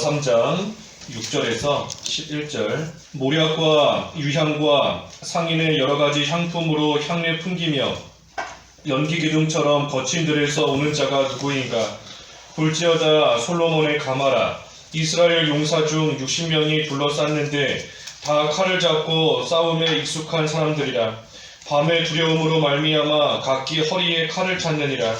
3장 6절에서 11절. 모략과 유향과 상인의 여러가지 향품으로 향내 풍기며 연기 기둥처럼 거친 들에서 오는 자가 누구인가? 볼지어다 솔로몬의 가마라. 이스라엘 용사 중 60명이 둘러쌌는데 다 칼을 잡고 싸움에 익숙한 사람들이라. 밤의 두려움으로 말미암아 각기 허리에 칼을 찾느니라.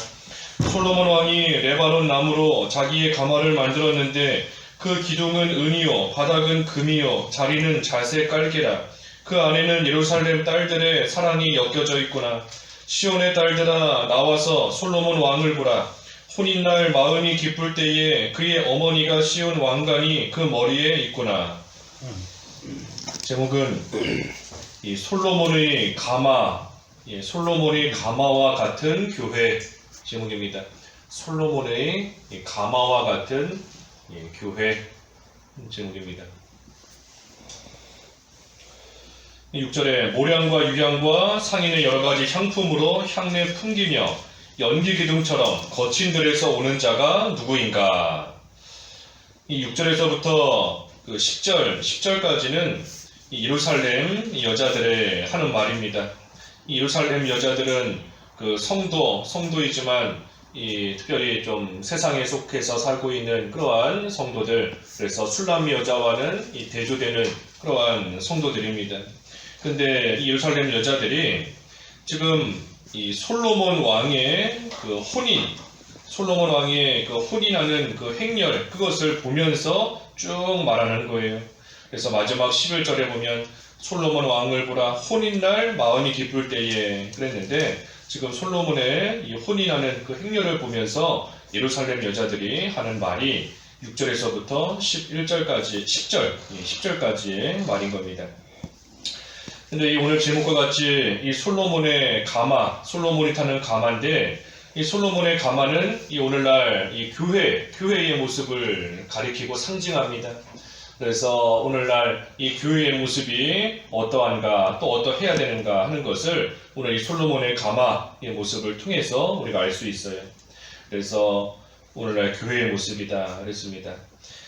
솔로몬 왕이 레바논 나무로 자기의 가마를 만들었는데 그 기둥은 은이요 바닥은 금이요 자리는 자색 깔개라. 그 안에는 예루살렘 딸들의 사랑이 엮여져 있구나. 시온의 딸들아 나와서 솔로몬 왕을 보라. 혼인날 마음이 기쁠 때에 그의 어머니가 씌운 왕관이 그 머리에 있구나. 제목은 이 솔로몬의 가마, 솔로몬의 가마와 같은 교회 제목입니다. 솔로몬의 가마와 같은 교회 제목입니다. 6절에 모량과 유향과 상인의 여러가지 향품으로 향내 풍기며 연기 기둥처럼 거친 들에서 오는 자가 누구인가? 이 6절에서부터 그 10절까지는 예루살렘 여자들의 하는 말입니다. 이 예루살렘 여자들은 그 성도이지만 특별히 좀 세상에 속해서 살고 있는 그러한 성도들, 그래서 술람 여자와는 대조되는 그러한 성도들입니다. 근데 이 예루살렘 여자들이 지금 이 솔로몬 왕의 그 솔로몬 왕의 그 혼인하는 그 행렬, 그것을 보면서 쭉 말하는 거예요. 그래서 마지막 11절에 보면 솔로몬 왕을 보라 혼인날 마음이 기쁠 때에 그랬는데, 지금 솔로몬의 이 혼인하는 그 행렬을 보면서 예루살렘 여자들이 하는 말이 6절에서부터 10절까지의 말인 겁니다. 근데 오늘 제목과 같이 이 솔로몬의 가마, 솔로몬이 타는 가마인데, 이 솔로몬의 가마는 이 오늘날 이 교회의 모습을 가리키고 상징합니다. 그래서 오늘날 이 교회의 모습이 어떠한가, 또 어떠해야 되는가 하는 것을 오늘 이 솔로몬의 가마의 모습을 통해서 우리가 알 수 있어요. 그래서 오늘날 교회의 모습이다 그랬습니다.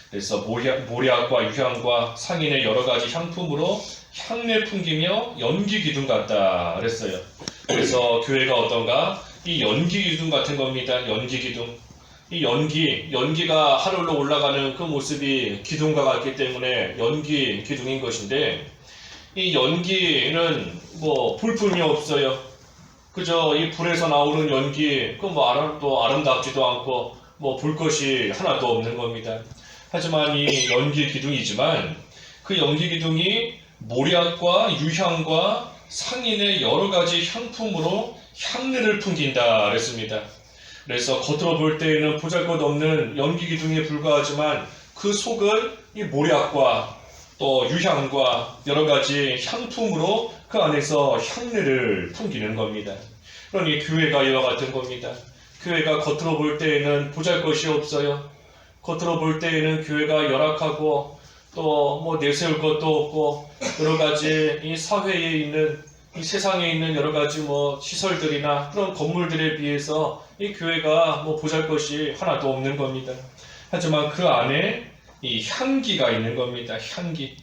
그래서 모략과 유향과 상인의 여러가지 향품으로 향내 풍기며 연기 기둥 같다 그랬어요. 그래서 교회가 어떤가? 이 연기 기둥 같은 겁니다. 연기 기둥. 이 연기가 하늘로 올라가는 그 모습이 기둥과 같기 때문에 연기 기둥인 것인데, 이 연기는 뭐 볼품이 없어요. 그저 이 불에서 나오는 연기, 또 아름답지도 않고 볼 것이 하나도 없는 겁니다. 하지만 이 연기 기둥이지만 그 연기 기둥이 모략과 유향과 상인의 여러 가지 향품으로 향내를 풍긴다 그랬습니다. 그래서 겉으로 볼 때에는 보잘것없는 연기 기둥에 불과하지만 그 속은 이 모략과 또 유향과 여러 가지 향품으로 그 안에서 향내를 풍기는 겁니다. 그러니 교회가 이와 같은 겁니다. 교회가 겉으로 볼 때에는 보잘것이 없어요. 겉으로 볼 때에는 교회가 열악하고 또 내세울 것도 없고 여러 가지 이 사회에 있는 이 세상에 있는 여러 가지 시설들이나 그런 건물들에 비해서 이 교회가 보잘것이 하나도 없는 겁니다. 하지만 그 안에 이 향기가 있는 겁니다. 향기.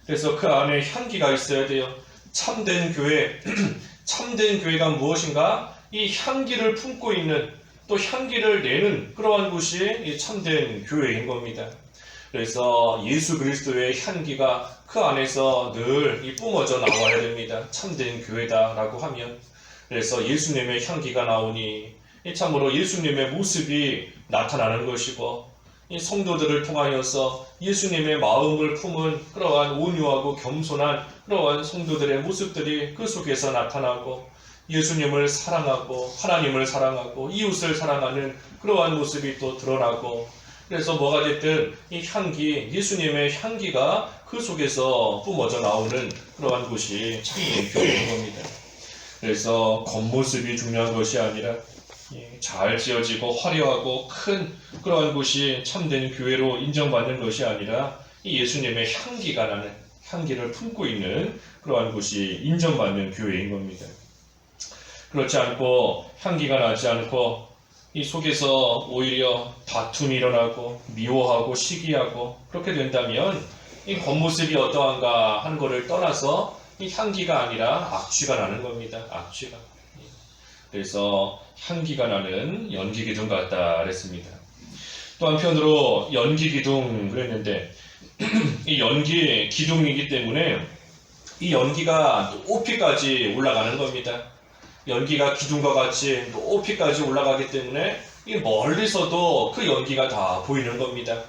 그래서 그 안에 향기가 있어야 돼요. 참된 교회, 참된 교회가 무엇인가? 이 향기를 품고 있는, 또 향기를 내는 그러한 곳이 이 참된 교회인 겁니다. 그래서 예수 그리스도의 향기가 그 안에서 늘 뿜어져 나와야 됩니다. 참된 교회다라고 하면. 그래서 예수님의 향기가 나오니 참으로 예수님의 모습이 나타나는 것이고, 이 성도들을 통하여서 예수님의 마음을 품은 그러한 온유하고 겸손한 그러한 성도들의 모습들이 그 속에서 나타나고, 예수님을 사랑하고 하나님을 사랑하고 이웃을 사랑하는 그러한 모습이 또 드러나고, 그래서 뭐가 됐든 이 향기, 예수님의 향기가 그 속에서 뿜어져 나오는 그러한 곳이 참된 교회인 겁니다. 그래서 겉모습이 중요한 것이 아니라 잘 지어지고 화려하고 큰 그러한 곳이 참된 교회로 인정받는 것이 아니라 이 예수님의 향기가 나는, 향기를 품고 있는 그러한 곳이 인정받는 교회인 겁니다. 그렇지 않고 향기가 나지 않고 이 속에서 오히려 다툼이 일어나고 미워하고 시기하고 그렇게 된다면 이 겉모습이 어떠한가 하는 것을 떠나서 이 향기가 아니라 악취가 나는 겁니다. 악취가. 그래서 향기가 나는 연기기둥 같다 그랬습니다. 또 한편으로 연기기둥 그랬는데 이 연기기둥이기 때문에 이 연기가 높이까지 올라가는 겁니다. 연기가 기둥과 같이 높이까지 올라가기 때문에 이 멀리서도 그 연기가 다 보이는 겁니다.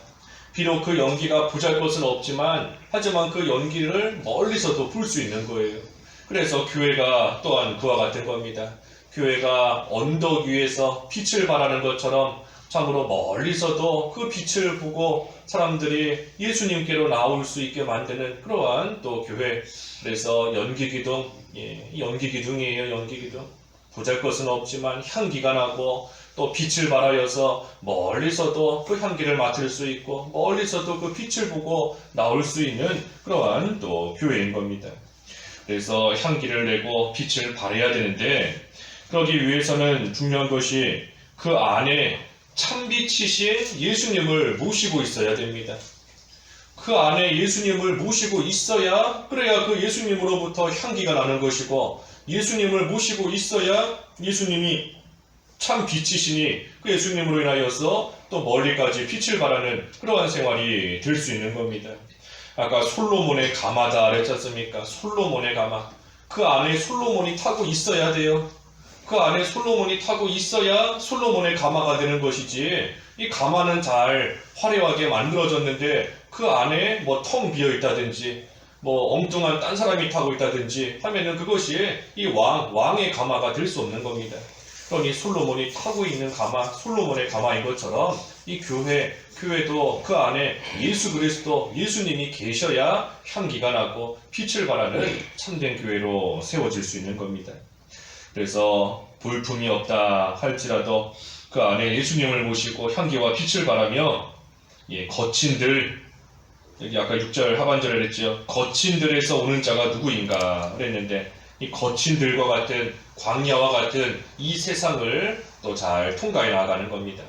비록 그 연기가 보잘것은 없지만 하지만 그 연기를 멀리서도 볼 수 있는 거예요. 그래서 교회가 또한 그와 같은 겁니다. 교회가 언덕 위에서 빛을 발하는 것처럼 참으로 멀리서도 그 빛을 보고 사람들이 예수님께로 나올 수 있게 만드는 그러한 또 교회. 그래서 연기기둥, 연기기둥이에요. 연기기둥. 보잘것은 없지만 향기가 나고 또 빛을 발하여서 멀리서도 그 향기를 맡을 수 있고 멀리서도 그 빛을 보고 나올 수 있는 그러한 또 교회인 겁니다. 그래서 향기를 내고 빛을 발해야 되는데 그러기 위해서는 중요한 것이 그 안에 참빛이신 예수님을 모시고 있어야 됩니다. 그 안에 예수님을 모시고 있어야 그래야 그 예수님으로부터 향기가 나는 것이고 예수님을 모시고 있어야 예수님이 참 빛이시니 그 예수님으로 인하여서 또 멀리까지 빛을 발하는 그러한 생활이 될 수 있는 겁니다. 아까 솔로몬의 가마다 그랬지 않습니까? 솔로몬의 가마. 그 안에 솔로몬이 타고 있어야 돼요. 그 안에 솔로몬이 타고 있어야 솔로몬의 가마가 되는 것이지 이 가마는 잘 화려하게 만들어졌는데 그 안에 뭐 텅 비어 있다든지 뭐 엉뚱한 딴 사람이 타고 있다든지 하면은 그것이 이 왕의 가마가 될 수 없는 겁니다. 그러니 솔로몬이 타고 있는 가마, 솔로몬의 가마인 것처럼 이 교회도 그 안에 예수 그리스도, 예수님이 계셔야 향기가 나고 빛을 발하는 참된 교회로 세워질 수 있는 겁니다. 그래서 볼품이 없다 할지라도 그 안에 예수님을 모시고 향기와 빛을 발하며 거친들, 여기 아까 6절 하반절에 그랬죠. 거친들에서 오는 자가 누구인가 그랬는데 이 거친들과 같은 광야와 같은 이 세상을 또 잘 통과해 나가는 겁니다.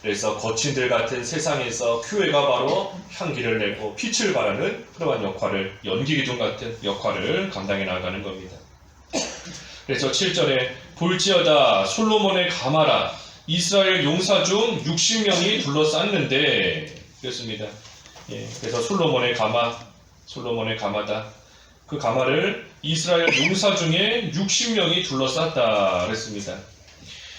그래서 거친들 같은 세상에서 교회가 바로 향기를 내고 빛을 발하는 그러한 역할을, 연기기둥 같은 역할을 감당해 나가는 겁니다. 그래서 7절에 볼지어다 솔로몬의 가마라 이스라엘 용사 중 60명이 둘러쌌는데 그렇습니다. 그래서 솔로몬의 가마다. 그 가마를 이스라엘 용사 중에 60명이 둘러쌌다 그랬습니다.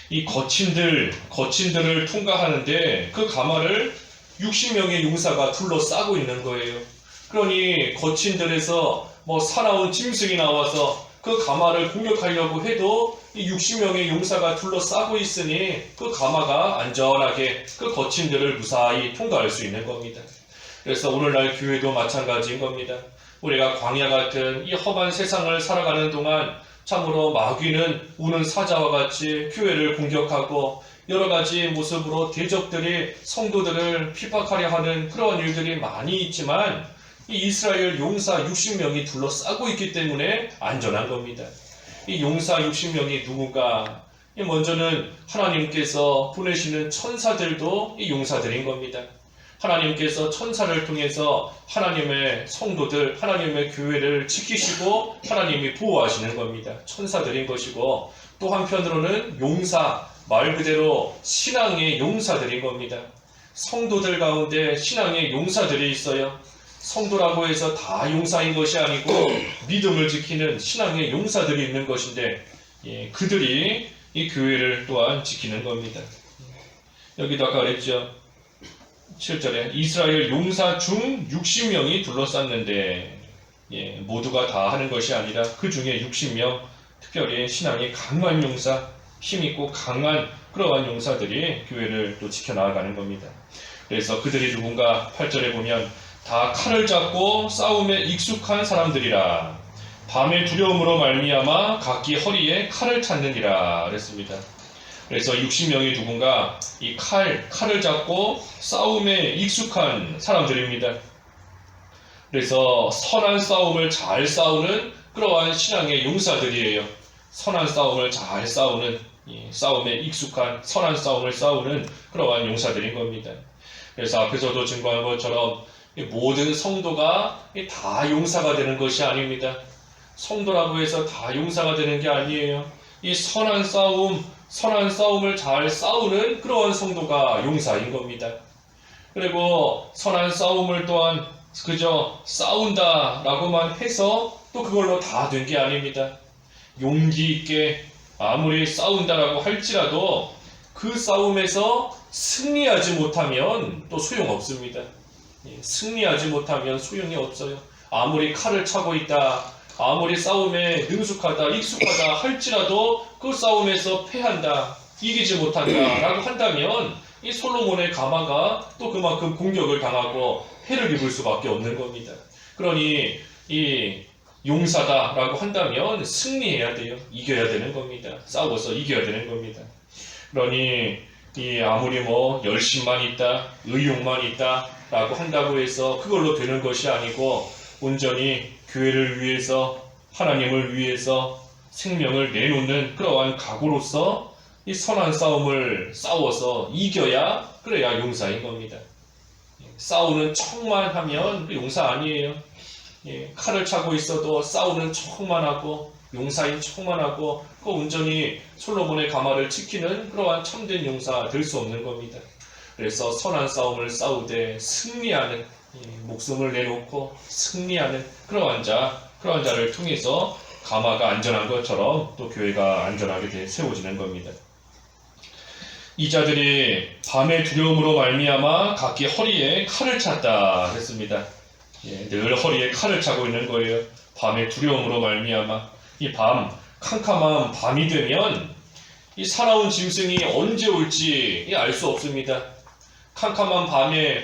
이 거친들을 통과하는데 그 가마를 60명의 용사가 둘러싸고 있는 거예요. 그러니 거친들에서 뭐 사나운 짐승이 나와서 그 가마를 공격하려고 해도 이 60명의 용사가 둘러싸고 있으니 그 가마가 안전하게 그 거친들을 무사히 통과할 수 있는 겁니다. 그래서 오늘날 교회도 마찬가지인 겁니다. 우리가 광야 같은 이 험한 세상을 살아가는 동안 참으로 마귀는 우는 사자와 같이 교회를 공격하고 여러 가지 모습으로 대적들이 성도들을 핍박하려 하는 그런 일들이 많이 있지만 이 이스라엘 용사 60명이 둘러싸고 있기 때문에 안전한 겁니다. 이 용사 60명이 누군가? 먼저는 하나님께서 보내시는 천사들도 이 용사들인 겁니다. 하나님께서 천사를 통해서 하나님의 성도들, 하나님의 교회를 지키시고 하나님이 보호하시는 겁니다. 천사들인 것이고 또 한편으로는 용사, 말 그대로 신앙의 용사들인 겁니다. 성도들 가운데 신앙의 용사들이 있어요. 성도라고 해서 다 용사인 것이 아니고 믿음을 지키는 신앙의 용사들이 있는 것인데 그들이 이 교회를 또한 지키는 겁니다. 여기도 아까 그랬죠. 7절에 이스라엘 용사 중 60명이 둘러쌌는데 모두가 다 하는 것이 아니라 그 중에 60명 특별히 신앙이 강한 용사, 힘있고 강한 그러한 용사들이 교회를 또 지켜나가는 겁니다. 그래서 그들이 누군가 8절에 보면 다 칼을 잡고 싸움에 익숙한 사람들이라 밤의 두려움으로 말미암아 각기 허리에 칼을 찾느니라 그랬습니다. 그래서 60명이 누군가 이 칼을 잡고 싸움에 익숙한 사람들입니다. 그래서 선한 싸움을 잘 싸우는 그러한 신앙의 용사들이에요. 선한 싸움을 잘 싸우는 싸움에 익숙한 선한 싸움을 싸우는 그러한 용사들인 겁니다. 그래서 앞에서도 증거한 것처럼 모든 성도가 다 용사가 되는 것이 아닙니다. 성도라고 해서 다 용사가 되는 게 아니에요. 이 선한 싸움을 잘 싸우는 그러한 성도가 용사인 겁니다. 그리고 선한 싸움을 또한 그저 싸운다라고만 해서 또 그걸로 다 된 게 아닙니다. 용기 있게 아무리 싸운다라고 할지라도 그 싸움에서 승리하지 못하면 또 소용없습니다. 승리하지 못하면 소용이 없어요. 아무리 칼을 차고 있다, 아무리 싸움에 능숙하다, 익숙하다 할지라도 그 싸움에서 패한다, 이기지 못한다라고 한다면 이 솔로몬의 가마가 또 그만큼 공격을 당하고 해를 입을 수밖에 없는 겁니다. 그러니 이 용사다라고 한다면 승리해야 돼요. 이겨야 되는 겁니다. 싸워서 이겨야 되는 겁니다. 그러니 이 아무리 열심만 있다, 의욕만 있다라고 한다고 해서 그걸로 되는 것이 아니고 온전히 교회를 위해서 하나님을 위해서 생명을 내놓는 그러한 각오로서 이 선한 싸움을 싸워서 이겨야 그래야 용사인 겁니다. 싸우는 척만 하면 용사 아니에요. 칼을 차고 있어도 싸우는 척만 하고 용사인 척만 하고 그 온전히 솔로몬의 가마를 지키는 그러한 참된 용사 될 수 없는 겁니다. 그래서 선한 싸움을 싸우되 승리하는 목숨을 내놓고 승리하는 그러한 자를 통해서 가마가 안전한 것처럼 또 교회가 안전하게 세워지는 겁니다. 이 자들이 밤의 두려움으로 말미암아 각기 허리에 칼을 찼다 했습니다. 늘 허리에 칼을 차고 있는 거예요. 밤의 두려움으로 말미암아 이 캄캄한 밤이 되면 이 살아온 짐승이 언제 올지 알 수 없습니다. 캄캄한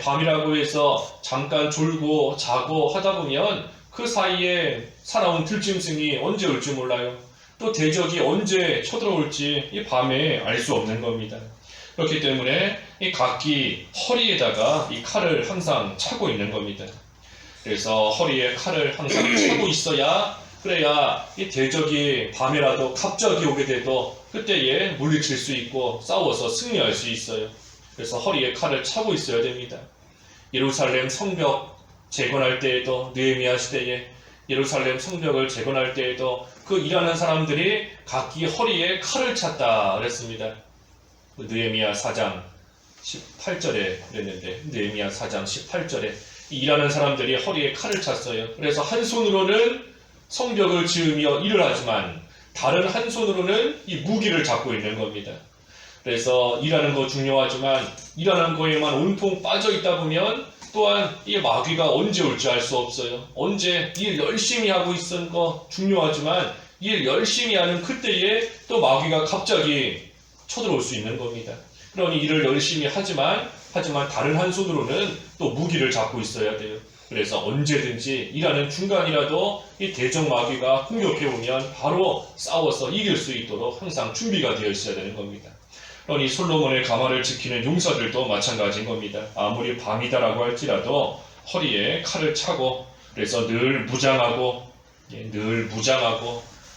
밤이라고 해서 잠깐 졸고 자고 하다 보면 그 사이에 살아온 들짐승이 언제 올지 몰라요. 또 대적이 언제 쳐들어올지 이 밤에 알 수 없는 겁니다. 그렇기 때문에 이 각기 허리에다가 이 칼을 항상 차고 있는 겁니다. 그래서 허리에 칼을 항상 차고 있어야 그래야 이 대적이 밤에라도 갑자기 오게 돼도 그때에 물리칠 수 있고 싸워서 승리할 수 있어요. 그래서 허리에 칼을 차고 있어야 됩니다. 예루살렘 성벽 재건할 때에도 느헤미야 시대에 예루살렘 성벽을 재건할 때에도 그 일하는 사람들이 각기 허리에 칼을 찼다 그랬습니다. 느헤미야 4장 18절에 그랬는데 느헤미야 4장 18절에 일하는 사람들이 허리에 칼을 찼어요. 그래서 한 손으로는 성벽을 지으며 일을 하지만 다른 한 손으로는 이 무기를 잡고 있는 겁니다. 그래서 일하는 거 중요하지만 일하는 거에만 온통 빠져 있다 보면 또한 이 마귀가 언제 올지 알 수 없어요. 언제 일 열심히 하고 있는 거 중요하지만 일 열심히 하는 그때에 또 마귀가 갑자기 쳐들어올 수 있는 겁니다. 그러니 일을 열심히 하지만 다른 한 손으로는 또 무기를 잡고 있어야 돼요. 그래서 언제든지 일하는 중간이라도 이 대적 마귀가 공격해 오면 바로 싸워서 이길 수 있도록 항상 준비가 되어 있어야 되는 겁니다. 그러니 솔로몬의 가마를 지키는 용사들도 마찬가지인 겁니다. 아무리 밤이다라고 할지라도 허리에 칼을 차고 그래서 늘 무장하고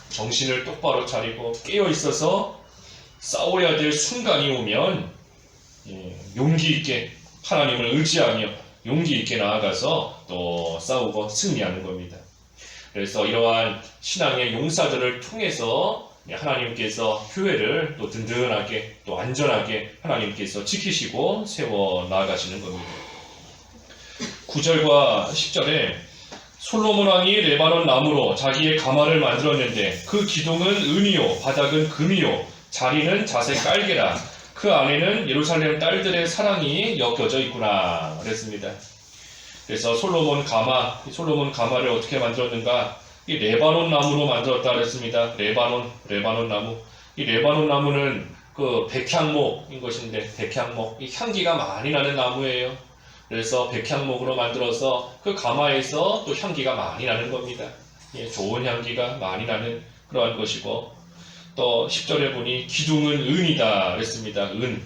정신을 똑바로 차리고 깨어 있어서 싸워야 될 순간이 오면 용기 있게 하나님을 의지하며 용기 있게 나아가서 또 싸우고 승리하는 겁니다. 그래서 이러한 신앙의 용사들을 통해서 하나님께서 교회를 또 든든하게 또 안전하게 하나님께서 지키시고 세워 나아가시는 겁니다. 9절과 10절에 솔로몬 왕이 레바논 나무로 자기의 가마를 만들었는데 그 기둥은 은이요 바닥은 금이요 자리는 자색 깔개라 그 안에는 예루살렘 딸들의 사랑이 엮여져 있구나 그랬습니다. 그래서 솔로몬 가마를 어떻게 만들었는가? 이 레바논 나무로 만들었다 그랬습니다. 레바논 나무. 이 레바논 나무는 그 백향목인 것인데 백향목, 이 향기가 많이 나는 나무예요. 그래서 백향목으로 만들어서 그 가마에서 또 향기가 많이 나는 겁니다. 좋은 향기가 많이 나는 그러한 것이고 또 10절에 보니 기둥은 은이다 그랬습니다. 은.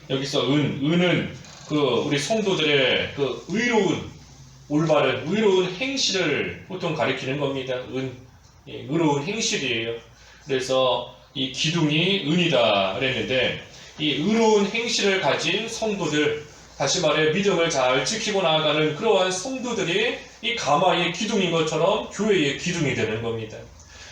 여기서 은은 그 우리 성도들의 그 올바른 의로운 행실을 보통 가리키는 겁니다. 의로운 행실이에요. 그래서 이 기둥이 은이다 그랬는데 이 의로운 행실을 가진 성도들, 다시 말해 믿음을 잘 지키고 나아가는 그러한 성도들이 이 가마의 기둥인 것처럼 교회의 기둥이 되는 겁니다.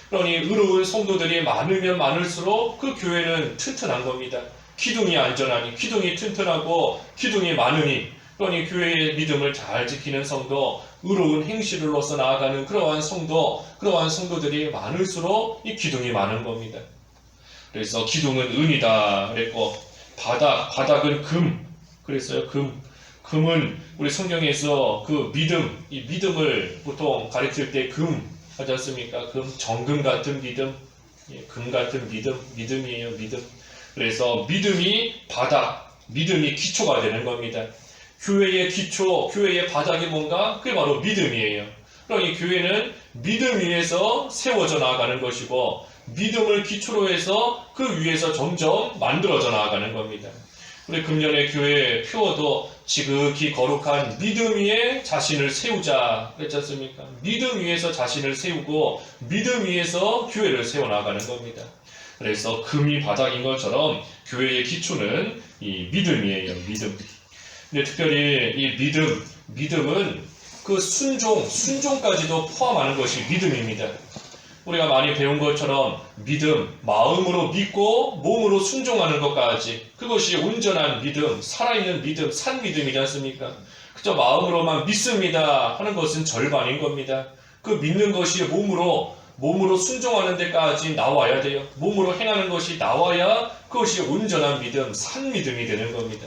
그러니 의로운 성도들이 많으면 많을수록 그 교회는 튼튼한 겁니다. 기둥이 안전하니, 기둥이 튼튼하고 기둥이 많으니, 그러니 교회의 믿음을 잘 지키는 성도, 의로운 행실로서 나아가는 그러한 성도, 그러한 성도들이 많을수록 이 기둥이 많은 겁니다. 그래서 기둥은 은이다 그랬고, 바닥은 금 그랬어요. 금은 우리 성경에서 그 믿음, 이 믿음을 보통 가르칠 때 금 하지 않습니까? 정금 같은 믿음, 금 같은 믿음이에요. 믿음. 그래서 믿음이 바닥, 믿음이 기초가 되는 겁니다. 교회의 기초, 교회의 바닥이 뭔가? 그게 바로 믿음이에요. 그럼 이 교회는 믿음 위에서 세워져 나아가는 것이고, 믿음을 기초로 해서 그 위에서 점점 만들어져 나아가는 겁니다. 우리 금년의 교회 표어도 지극히 거룩한 믿음 위에 자신을 세우자 그랬지 않습니까? 믿음 위에서 자신을 세우고 믿음 위에서 교회를 세워나가는 겁니다. 그래서 금이 바닥인 것처럼 교회의 기초는 이 믿음이에요. 믿음. 근데 특별히 이 믿음은 그 순종까지도 포함하는 것이 믿음입니다. 우리가 많이 배운 것처럼 믿음, 마음으로 믿고 몸으로 순종하는 것까지, 그것이 온전한 믿음, 살아있는 믿음, 산 믿음이지 않습니까? 그저 마음으로만 믿습니다 하는 것은 절반인 겁니다. 그 믿는 것이 몸으로 순종하는 데까지 나와야 돼요. 몸으로 행하는 것이 나와야 그것이 온전한 믿음, 산 믿음이 되는 겁니다.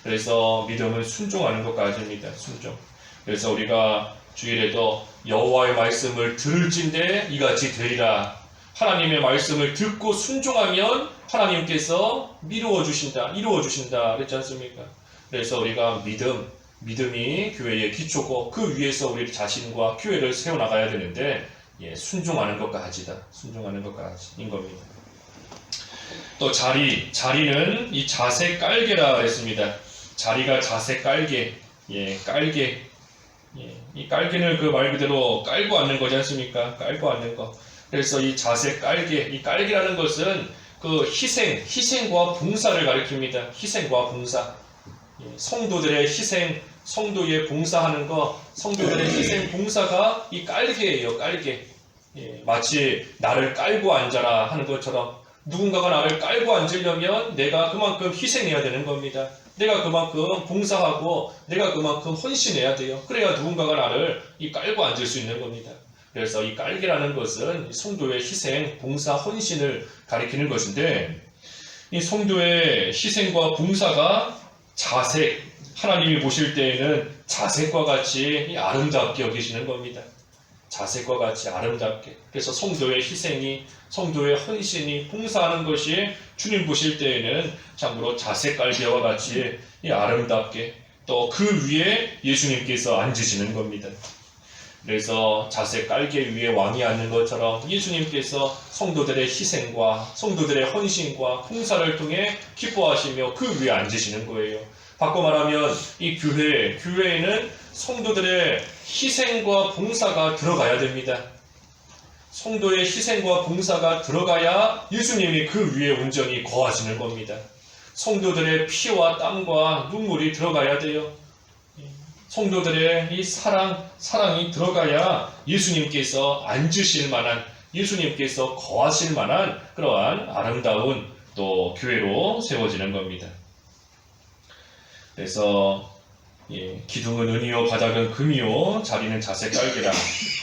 그래서 믿음은 순종하는 것까지입니다. 순종. 그래서 우리가 주일에도 여호와의 말씀을 들을진대 이같이 되리라. 하나님의 말씀을 듣고 순종하면 하나님께서 이루어 주신다 그랬지 않습니까? 그래서 우리가 믿음이 교회의 기초고 그 위에서 우리 자신과 교회를 세워나가야 되는데 순종하는 것까지다. 순종하는 것까지인 겁니다. 또 자리는 이 자세 깔개라 했습니다. 자리가 자세 깔개, 깔개. 이 깔개는 그 말 그대로 깔고 앉는 거지 않습니까? 깔고 앉는 거. 그래서 이 자세 깔개, 이 깔개라는 것은 그 희생과 봉사를 가리킵니다. 희생과 봉사. 성도들의 희생, 성도의 봉사하는 거, 성도들의 희생, 봉사가 이 깔개예요. 깔개. 마치 나를 깔고 앉아라 하는 것처럼 누군가가 나를 깔고 앉으려면 내가 그만큼 희생해야 되는 겁니다. 내가 그만큼 봉사하고 내가 그만큼 헌신해야 돼요. 그래야 누군가가 나를 이 깔고 앉을 수 있는 겁니다. 그래서 이 깔개라는 것은 성도의 희생, 봉사, 헌신을 가리키는 것인데, 이 성도의 희생과 봉사가 자색, 하나님이 보실 때에는 자색과 같이 아름답게 여기시는 겁니다. 자색과 같이 아름답게. 그래서 성도의 희생이, 성도의 헌신이, 봉사하는 것이 주님 보실 때에는 참으로 자색 깔개와 같이 아름답게, 또 그 위에 예수님께서 앉으시는 겁니다. 그래서 자색 깔개 위에 왕이 앉는 것처럼 예수님께서 성도들의 희생과 성도들의 헌신과 봉사를 통해 기뻐하시며 그 위에 앉으시는 거예요. 바꿔 말하면 이 교회에는 성도들의 희생과 봉사가 들어가야 됩니다. 성도의 희생과 봉사가 들어가야 예수님이 그 위에 온전히 거하시는 겁니다. 성도들의 피와 땀과 눈물이 들어가야 돼요. 성도들의 이 사랑이 들어가야 예수님께서 앉으실 만한, 예수님께서 거하실 만한 그러한 아름다운 또 교회로 세워지는 겁니다. 그래서 기둥은 은이요 바닥은 금이요 자리는 자색 깔개라.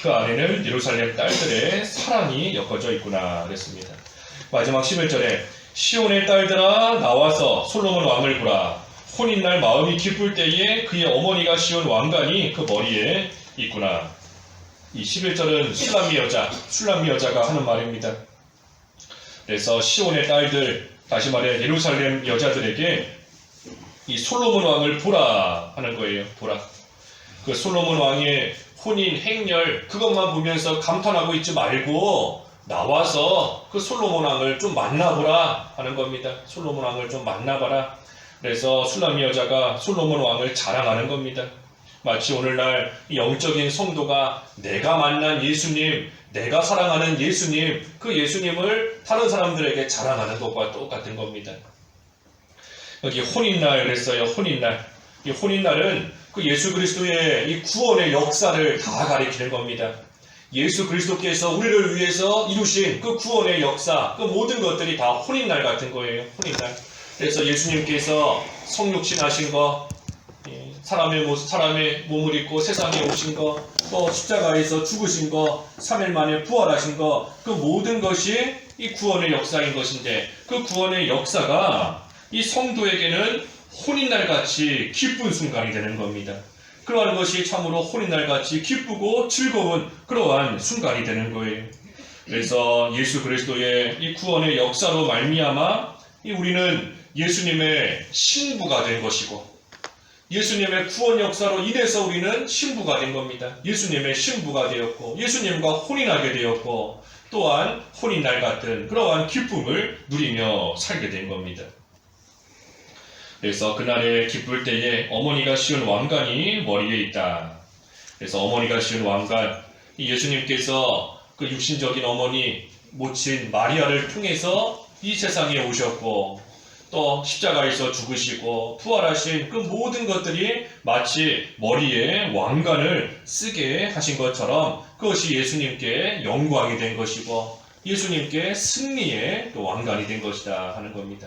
그 안에는 예루살렘 딸들의 사랑이 엮어져 있구나 그랬습니다. 마지막 11절에 시온의 딸들아 나와서 솔로몬 왕을 보라. 혼인날 마음이 기쁠 때에 그의 어머니가 씌운 왕관이 그 머리에 있구나. 이 11절은 술람미 여자가 하는 말입니다. 그래서 시온의 딸들, 다시 말해 예루살렘 여자들에게 이 솔로몬 왕을 보라 하는 거예요. 보라. 그 솔로몬 왕의 혼인, 행렬 그것만 보면서 감탄하고 있지 말고 나와서 그 솔로몬 왕을 좀 만나보라 하는 겁니다. 솔로몬 왕을 좀 만나봐라. 그래서 술람미 여자가 솔로몬 왕을 자랑하는 겁니다. 마치 오늘날 영적인 성도가 내가 만난 예수님, 내가 사랑하는 예수님, 그 예수님을 다른 사람들에게 자랑하는 것과 똑같은 겁니다. 여기 혼인날 그랬어요. 혼인날. 이 혼인날은 그 예수 그리스도의 이 구원의 역사를 다 가리키는 겁니다. 예수 그리스도께서 우리를 위해서 이루신 그 구원의 역사, 그 모든 것들이 다 혼인날 같은 거예요. 혼인날. 그래서 예수님께서 성육신 하신 거, 사람의 몸을 입고 세상에 오신 거, 또 십자가에서 죽으신 거, 3일 만에 부활하신 거, 그 모든 것이 이 구원의 역사인 것인데, 그 구원의 역사가 이 성도에게는 혼인날 같이 기쁜 순간이 되는 겁니다. 그러한 것이 참으로 혼인날 같이 기쁘고 즐거운 그러한 순간이 되는 거예요. 그래서 예수 그리스도의 이 구원의 역사로 말미암아 우리는 예수님의 신부가 된 것이고, 예수님의 구원 역사로 인해서 우리는 신부가 된 겁니다. 예수님의 신부가 되었고, 예수님과 혼인하게 되었고, 또한 혼인날 같은 그러한 기쁨을 누리며 살게 된 겁니다. 그래서 그날에 기쁠 때에 어머니가 씌운 왕관이 머리에 있다. 그래서 어머니가 씌운 왕관, 예수님께서 그 육신적인 어머니 모친 마리아를 통해서 이 세상에 오셨고, 또 십자가에서 죽으시고 부활하신 그 모든 것들이 마치 머리에 왕관을 쓰게 하신 것처럼 그것이 예수님께 영광이 된 것이고 예수님께 승리의 또 왕관이 된 것이다 하는 겁니다.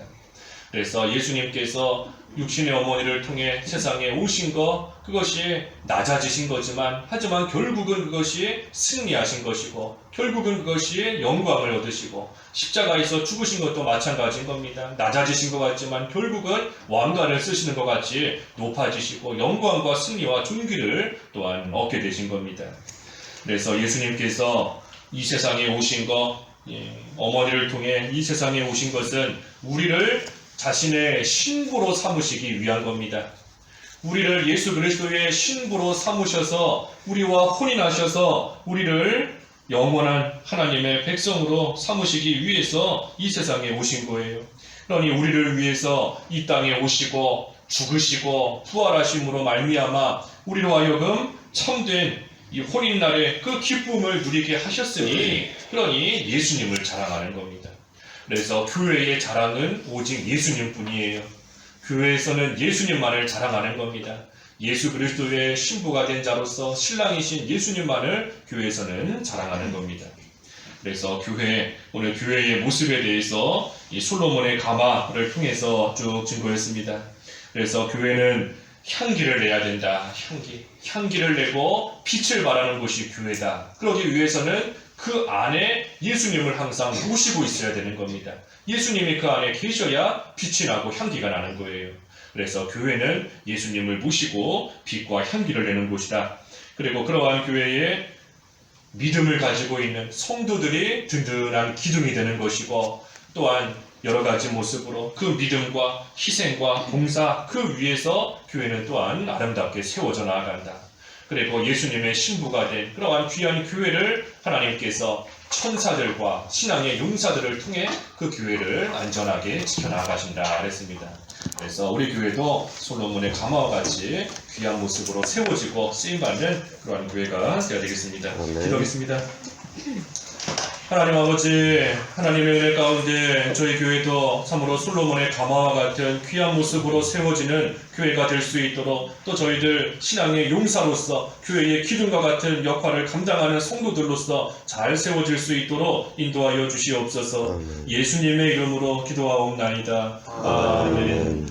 그래서 예수님께서 육신의 어머니를 통해 세상에 오신 것, 그것이 낮아지신 거지만, 하지만 결국은 그것이 승리하신 것이고, 결국은 그것이 영광을 얻으시고, 십자가에서 죽으신 것도 마찬가지인 겁니다. 낮아지신 것 같지만 결국은 왕관을 쓰시는 것 같이 높아지시고 영광과 승리와 존귀를 또한 얻게 되신 겁니다. 그래서 예수님께서 이 세상에 오신 것, 어머니를 통해 이 세상에 오신 것은 우리를 자신의 신부로 삼으시기 위한 겁니다. 우리를 예수 그리스도의 신부로 삼으셔서 우리와 혼인하셔서 우리를 영원한 하나님의 백성으로 삼으시기 위해서 이 세상에 오신 거예요. 그러니 우리를 위해서 이 땅에 오시고 죽으시고 부활하심으로 말미암아 우리로 하여금 참된 이 혼인날의 그 기쁨을 누리게 하셨으니, 그러니 예수님을 자랑하는 겁니다. 그래서 교회의 자랑은 오직 예수님뿐이에요. 교회에서는 예수님만을 자랑하는 겁니다. 예수 그리스도의 신부가 된 자로서 신랑이신 예수님만을 교회에서는 자랑하는 겁니다. 그래서 오늘 교회의 모습에 대해서 이 솔로몬의 가마를 통해서 쭉 증거했습니다. 그래서 교회는 향기를 내야 된다. 향기를 내고 빛을 발하는 곳이 교회다. 그러기 위해서는 그 안에 예수님을 항상 모시고 있어야 되는 겁니다. 예수님이 그 안에 계셔야 빛이 나고 향기가 나는 거예요. 그래서 교회는 예수님을 모시고 빛과 향기를 내는 곳이다. 그리고 그러한 교회에 믿음을 가지고 있는 성도들이 든든한 기둥이 되는 것이고, 또한 여러 가지 모습으로 그 믿음과 희생과 봉사 그 위에서 교회는 또한 아름답게 세워져 나아간다. 그리고 예수님의 신부가 된 그러한 귀한 교회를 하나님께서 천사들과 신앙의 용사들을 통해 그 교회를 안전하게 지켜나가신다 그랬습니다. 그래서 우리 교회도 솔로몬의 가마와 같이 귀한 모습으로 세워지고 쓰임받는 그러한 교회가 되어야 되겠습니다. 기도하겠습니다. 하나님 아버지, 하나님의 은혜 가운데 저희 교회도 참으로 솔로몬의 가마와 같은 귀한 모습으로 세워지는 교회가 될 수 있도록, 또 저희들 신앙의 용사로서 교회의 기둥과 같은 역할을 감당하는 성도들로서 잘 세워질 수 있도록 인도하여 주시옵소서. 예수님의 이름으로 기도하옵나이다. 아멘.